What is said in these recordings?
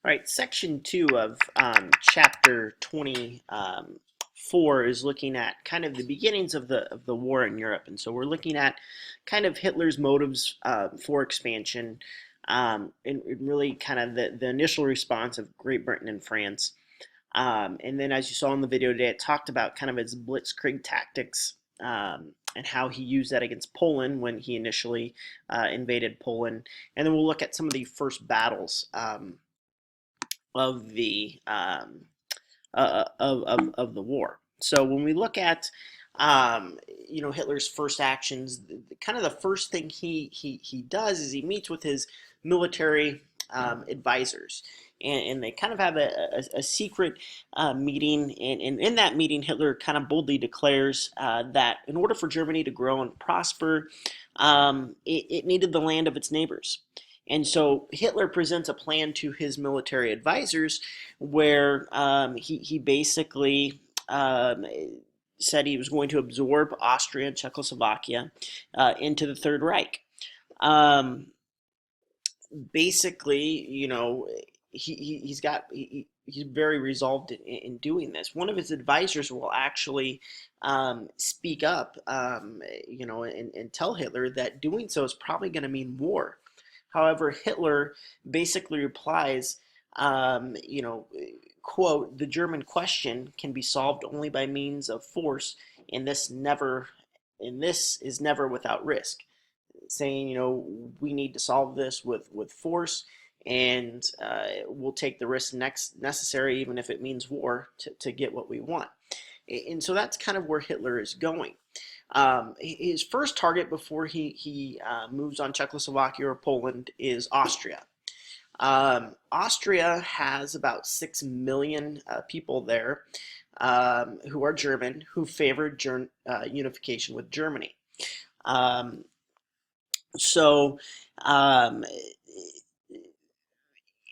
All right, section 2 of chapter 24 is looking at kind of the beginnings of the war in Europe, and so we're looking at kind of Hitler's motives for expansion, and really kind of the initial response of Great Britain and France. And then, as you saw in the video today, it talked about kind of his blitzkrieg tactics and how he used that against Poland when he initially invaded Poland. And then we'll look at some of the first battles of the of the war. So when we look at Hitler's first actions, kind of the first thing he does is he meets with his military advisors, and they kind of have a secret meeting, and in that meeting Hitler kind of boldly declares that in order for Germany to grow and prosper, it needed the land of its neighbors. And so Hitler presents a plan to his military advisors where he basically said he was going to absorb Austria and Czechoslovakia into the Third Reich. Basically, he's very resolved in doing this. One of his advisors will actually speak up, and tell Hitler that doing so is probably going to mean war. However, Hitler basically replies, quote, "The German question can be solved only by means of force, and this is never without risk," saying, we need to solve this with force, and we'll take the risk necessary, even if it means war, to get what we want. And so that's kind of where Hitler is going. His first target before he moves on Czechoslovakia or Poland is Austria. Austria has about 6 million people there who are German, who favored unification with Germany.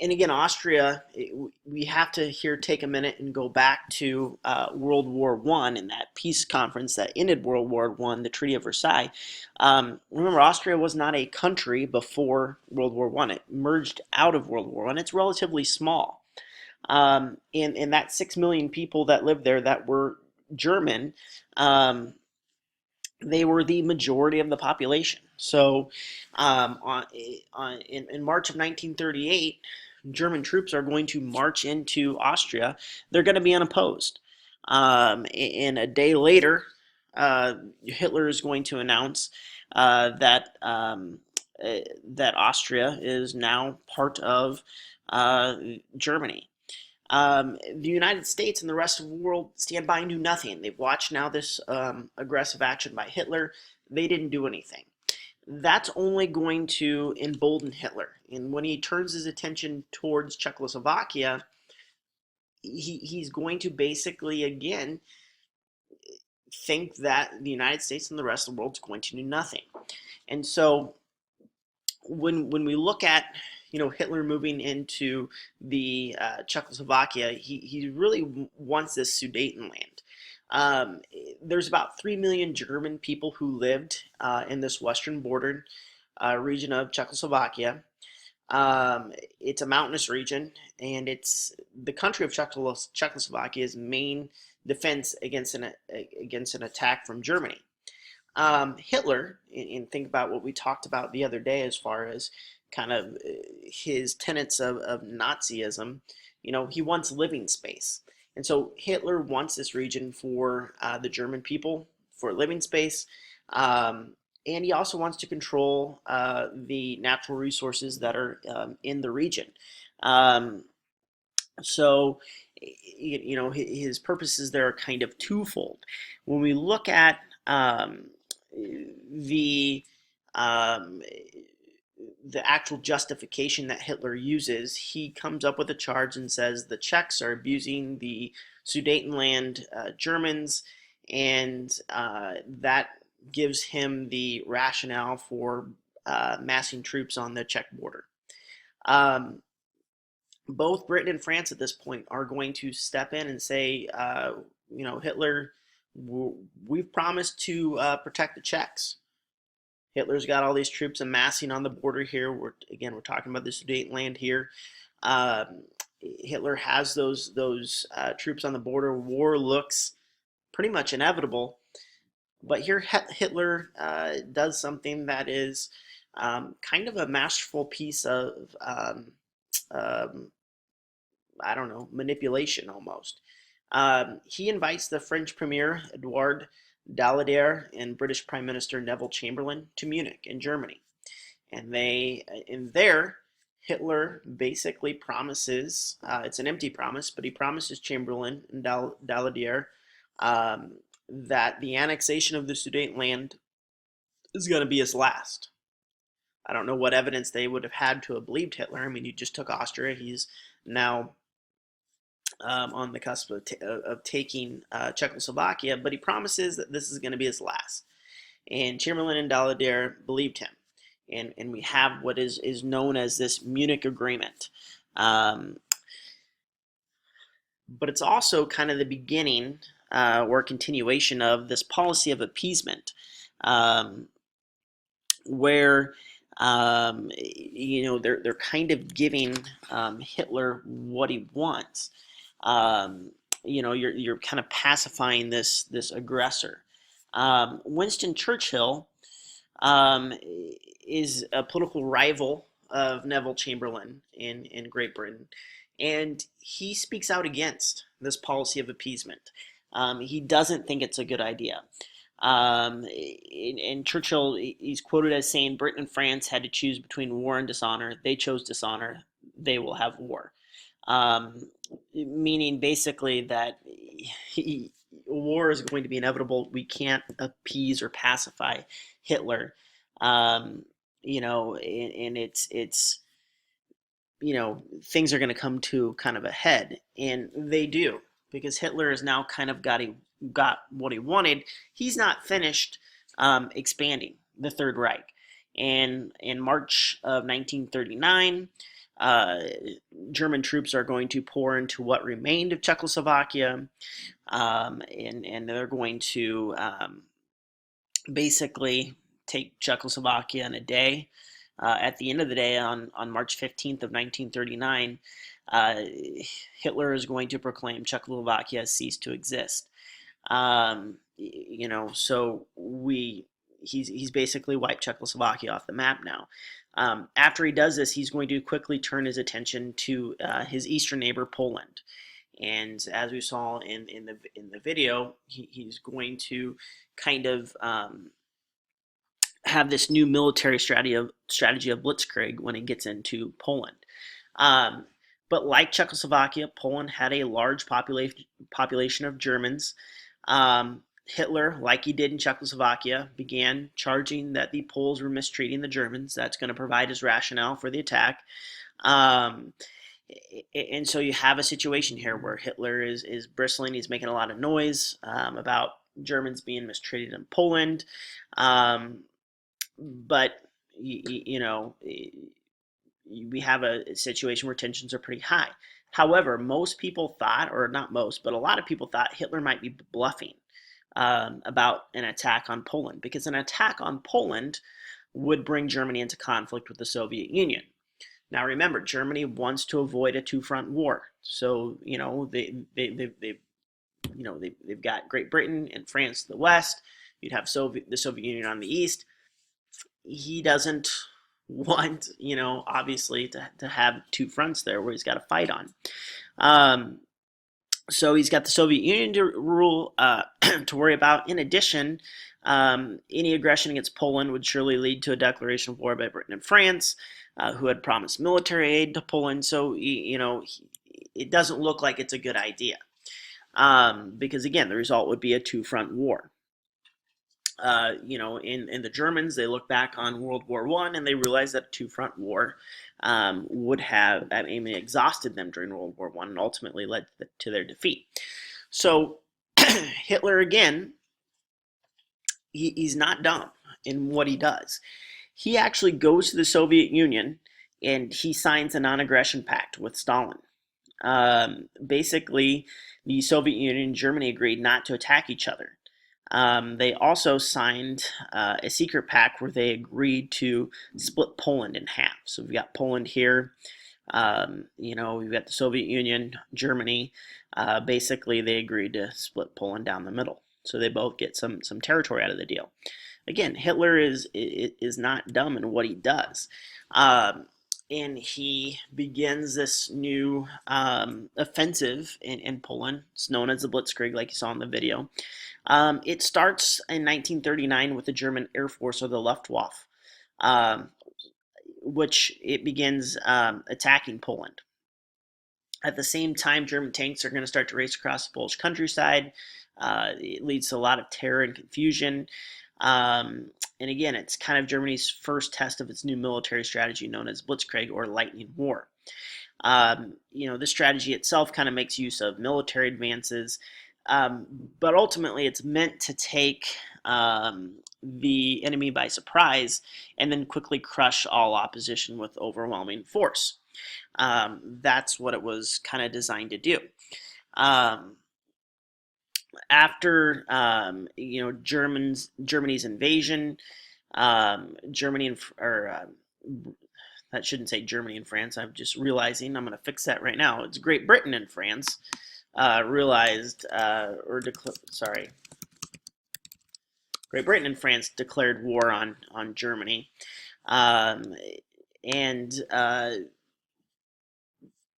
And again, Austria, we have to here take a minute and go back to World War I and that peace conference that ended World War I, the Treaty of Versailles. Remember, Austria was not a country before World War I. It merged out of World War I. It's relatively small. And that 6 million people that lived there that were German, they were the majority of the population. So in March of 1938, German troops are going to march into Austria. They're going to be unopposed. And a day later, Hitler is going to announce that Austria is now part of Germany. The United States and the rest of the world stand by and do nothing. They've watched now this aggressive action by Hitler. They didn't do anything. That's only going to embolden Hitler. And when he turns his attention towards Czechoslovakia, he's going to basically, again, think that the United States and the rest of the world is going to do nothing. And so when we look at Hitler moving into the Czechoslovakia, he really wants this Sudetenland. There's about 3 million German people who lived in this western border region of Czechoslovakia. It's a mountainous region, and it's the country of Czechoslovakia's main defense against an attack from Germany. Hitler, and think about what we talked about the other day as far as kind of his tenets of Nazism, he wants living space. And so Hitler wants this region for the German people, for living space, and he also wants to control the natural resources that are in the region. So his purposes there are kind of twofold. When we look at the actual justification that Hitler uses, he comes up with a charge and says the Czechs are abusing the Sudetenland Germans, and that gives him the rationale for massing troops on the Czech border. Both Britain and France at this point are going to step in and say, Hitler, we've promised to protect the Czechs. Hitler's got all these troops amassing on the border here. We're talking about the Sudetenland here. Hitler has those troops on the border. War looks pretty much inevitable, but here Hitler does something that is kind of a masterful piece of um, I don't know, manipulation almost. He invites the French Premier Edouard Daladier and British Prime Minister Neville Chamberlain to Munich in Germany, and in there Hitler basically promises, it's an empty promise, but he promises Chamberlain and Daladier um, that the annexation of the Sudetenland is going to be his last. I don't know what evidence they would have had to have believed Hitler. I mean, he just took Austria. He's now on the cusp of taking Czechoslovakia, but he promises that this is going to be his last. And Chamberlain and Daladier believed him. And we have what is known as this Munich Agreement. But it's also kind of the beginning or continuation of this policy of appeasement, where they're kind of giving Hitler what he wants. You're kind of pacifying this aggressor. Winston Churchill is a political rival of Neville Chamberlain in Great Britain, and he speaks out against this policy of appeasement. He doesn't think it's a good idea. And Churchill, he's quoted as saying, Britain and France had to choose between war and dishonor. They chose dishonor. They will have war. Meaning basically that war is going to be inevitable. We can't appease or pacify Hitler. And it's things are going to come to kind of a head, and they do, because Hitler has now kind of got what he wanted. He's not finished expanding the Third Reich. And in March of 1939, German troops are going to pour into what remained of Czechoslovakia, and they're going to basically take Czechoslovakia in a day. At the end of the day, on March 15th of 1939, Hitler is going to proclaim Czechoslovakia has ceased to exist. So he's basically wiped Czechoslovakia off the map now. After he does this, he's going to quickly turn his attention to his eastern neighbor, Poland. And as we saw in the video, he's going to kind of have this new military strategy of blitzkrieg when he gets into Poland. But like Czechoslovakia, Poland had a large population of Germans. Hitler, like he did in Czechoslovakia, began charging that the Poles were mistreating the Germans. That's going to provide his rationale for the attack. And so you have a situation here where Hitler is bristling. He's making a lot of noise about Germans being mistreated in Poland. But we have a situation where tensions are pretty high. However, most people thought, or not most, but a lot of people thought Hitler might be bluffing about an attack on Poland, because an attack on Poland would bring Germany into conflict with the Soviet Union. Now, remember, Germany wants to avoid a two-front war, so they've got Great Britain and France to the west. You'd have the Soviet Union on the east. He doesn't want, obviously, to have two fronts there where he's got to fight on. So he's got the Soviet Union to worry about. In addition, any aggression against Poland would surely lead to a declaration of war by Britain and France, who had promised military aid to Poland. So, it doesn't look like it's a good idea. Because, again, the result would be a two-front war. In the Germans, they look back on World War I and they realize that a two-front war would have, exhausted them during World War I and ultimately led to their defeat. So Hitler, again, he's not dumb in what he does. He actually goes to the Soviet Union and he signs a non-aggression pact with Stalin. Basically, the Soviet Union and Germany agreed not to attack each other. They also signed a secret pact where they agreed to split Poland in half. So we've got Poland here, We've got the Soviet Union, Germany. Basically, they agreed to split Poland down the middle, so they both get some territory out of the deal. Again, Hitler is not dumb in what he does. Um, and he begins this new offensive in Poland. It's known as the Blitzkrieg, like you saw in the video. It starts in 1939 with the German Air Force, or the Luftwaffe, um, which it begins attacking Poland. At the same time, German tanks are going to start to race across the Polish countryside. It leads to a lot of terror and confusion. And again, it's kind of Germany's first test of its new military strategy known as Blitzkrieg, or Lightning War. This strategy itself kind of makes use of military advances, but ultimately it's meant to take the enemy by surprise and then quickly crush all opposition with overwhelming force. That's what it was kind of designed to do. Um, After Germany's invasion, Germany and or that shouldn't say Germany and France. I'm just realizing I'm going to fix that right now. It's Great Britain and France realized or sorry, Great Britain and France declared war on Germany, um, and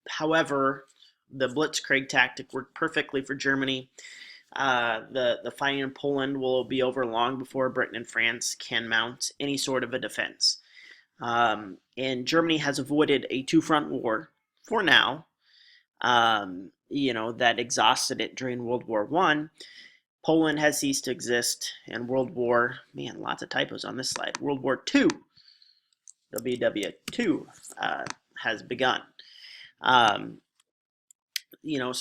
however, the Blitzkrieg tactic worked perfectly for Germany. The fighting in Poland will be over long before Britain and France can mount any sort of a defense. And Germany has avoided a two-front war for now. That exhausted it during World War One. Poland has ceased to exist, and lots of typos on this slide. World War Two, WW2, has begun. So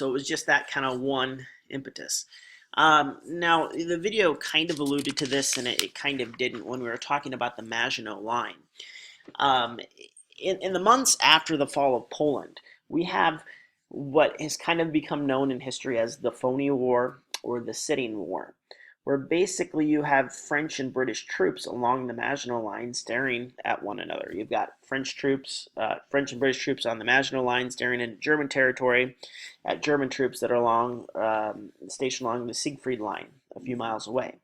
it was just that kind of one impetus. Now, the video kind of alluded to this, and it kind of didn't when we were talking about the Maginot Line. In the months after the fall of Poland, we have what has kind of become known in history as the Phoney War, or the Sitting War, where basically you have French and British troops along the Maginot Line staring at one another. You've got French and British troops on the Maginot Line staring into German territory at German troops that are stationed along the Siegfried Line a few miles away.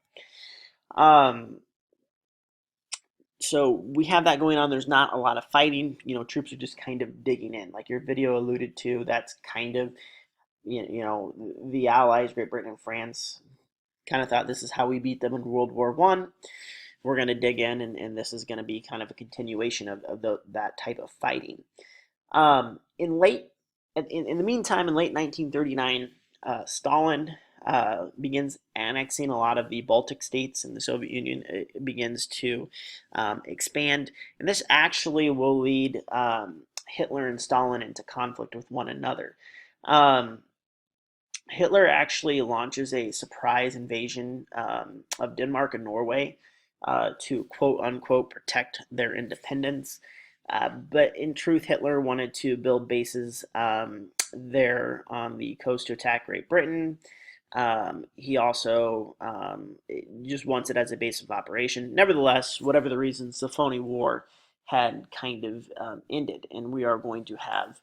So we have that going on. There's not a lot of fighting. Troops are just kind of digging in, like your video alluded to. That's kind of, the Allies, Great Britain and France, kind of thought this is how we beat them in World War One. We're going to dig in, and this is going to be kind of a continuation of that type of fighting. In the meantime, in late 1939, Stalin begins annexing a lot of the Baltic states, and the Soviet Union begins to expand. And this actually will lead Hitler and Stalin into conflict with one another. Hitler actually launches a surprise invasion of Denmark and Norway to quote unquote protect their independence. But in truth, Hitler wanted to build bases there on the coast to attack Great Britain. He also just wants it as a base of operation. Nevertheless, whatever the reasons, the Phoney War had kind of ended, and we are going to have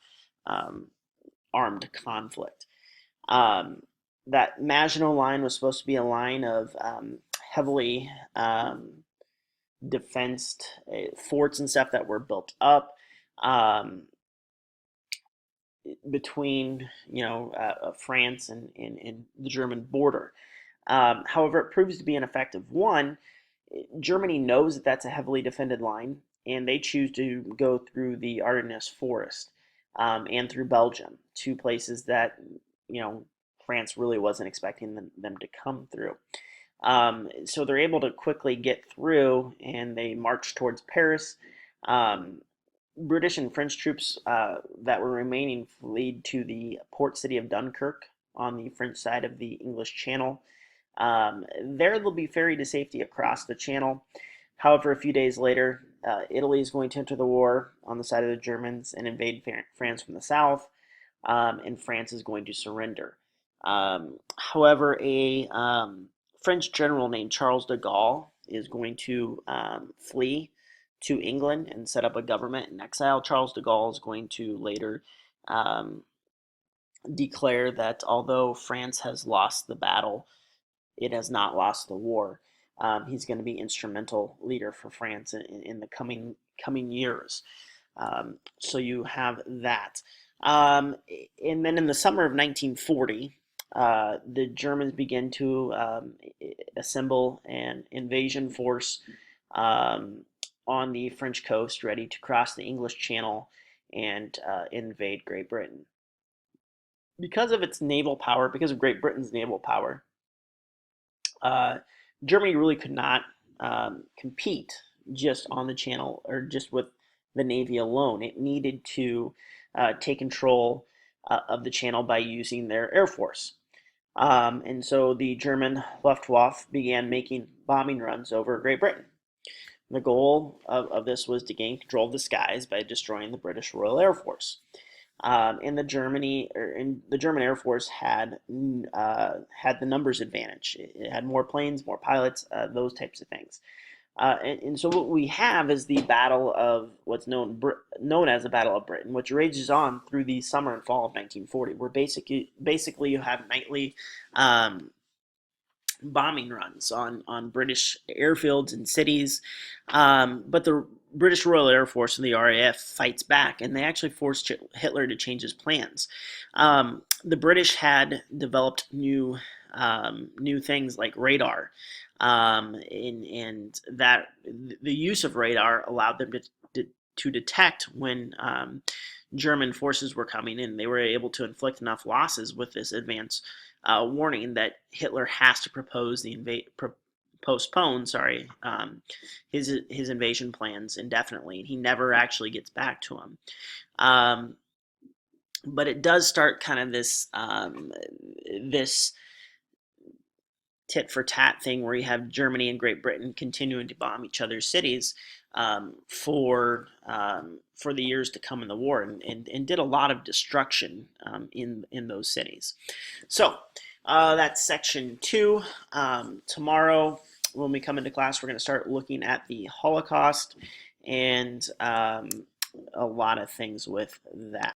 armed conflict. That Maginot Line was supposed to be a line of heavily defensed forts and stuff that were built up between France and the German border. However, it proves to be ineffective. One, Germany knows that that's a heavily defended line, and they choose to go through the Ardennes forest and through Belgium, two places that France really wasn't expecting them to come through. So they're able to quickly get through, and they march towards Paris. British and French troops that were remaining fled to the port city of Dunkirk on the French side of the English Channel. There they'll be ferried to safety across the Channel. However, a few days later, Italy is going to enter the war on the side of the Germans and invade France from the south, and France is going to surrender. However, a French general named Charles de Gaulle is going to flee to England and set up a government in exile. Charles de Gaulle is going to later um, declare that although France has lost the battle, it has not lost the war. He's going to be instrumental leader for France in the coming years. So you have that. And then in the summer of 1940, the Germans begin to assemble an invasion force um, on the French coast, ready to cross the English Channel and invade Great Britain. Because of its naval power, because of Great Britain's naval power, uh, Germany really could not compete just on the channel or just with the Navy alone. It needed to take control of the channel by using their air force. And so the German Luftwaffe began making bombing runs over Great Britain. The goal of this was to gain control of the skies by destroying the British Royal Air Force. And the German Air Force had the numbers advantage. It had more planes, more pilots, those types of things. And so what we have is the Battle of what's known as the Battle of Britain, which rages on through the summer and fall of 1940, where basically you have nightly bombing runs on British airfields and cities. But the British Royal Air Force and the RAF fights back, and they actually forced Hitler to change his plans. The British had developed new things like radar, and that the use of radar allowed them to detect when German forces were coming in. They were able to inflict enough losses with this advance warning that Hitler has to postpone, his invasion plans indefinitely. He never actually gets back to them. But it does start kind of this tit for tat thing where you have Germany and Great Britain continuing to bomb each other's cities for the years to come in the war, and did a lot of destruction in those cities. So that's section 2. Tomorrow, when we come into class, we're going to start looking at the Holocaust and a lot of things with that.